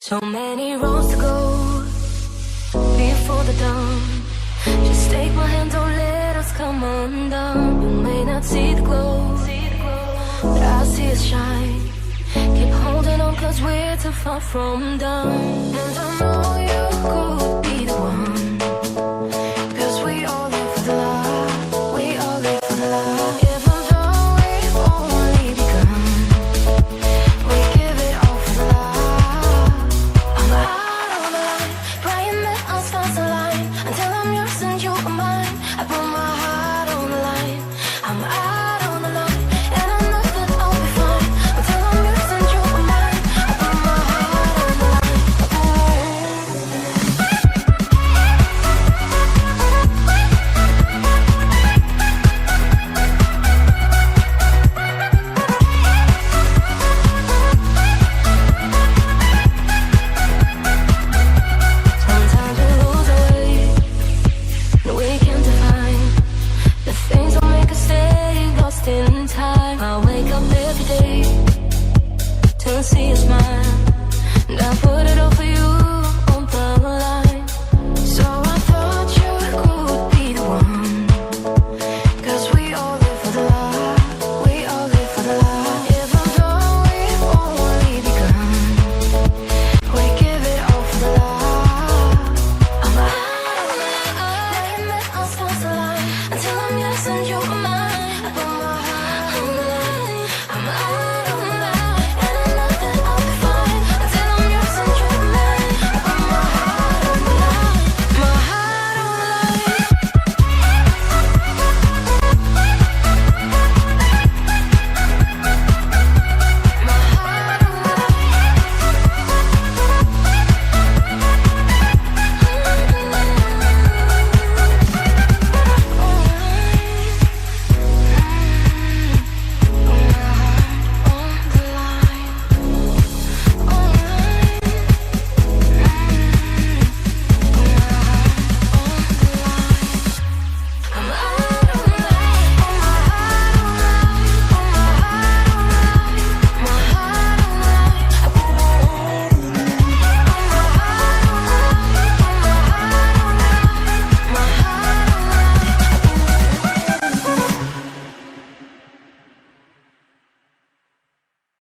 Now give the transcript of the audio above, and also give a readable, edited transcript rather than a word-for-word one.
So many roads to go before the dawn. Just take my hand, don't let us come undone. You may not see the glow, but I see it shine. Keep holding on, cause we're too far from done. And I know you could be the one, cause we all live for the love. We all live for the love. Even though we've only begun, we give it all for the love. I'm out on the line, praying that our stars align. Until I'm yours and you are mine, I put my heart on the line. I'm out on the line, and I know that I'll be fine. Until I'm yours and you are mine, I put my heart on the line. Sometimes we lose our way, and we can't define the things that make us stay lost in time. I wake up every day to see a smile.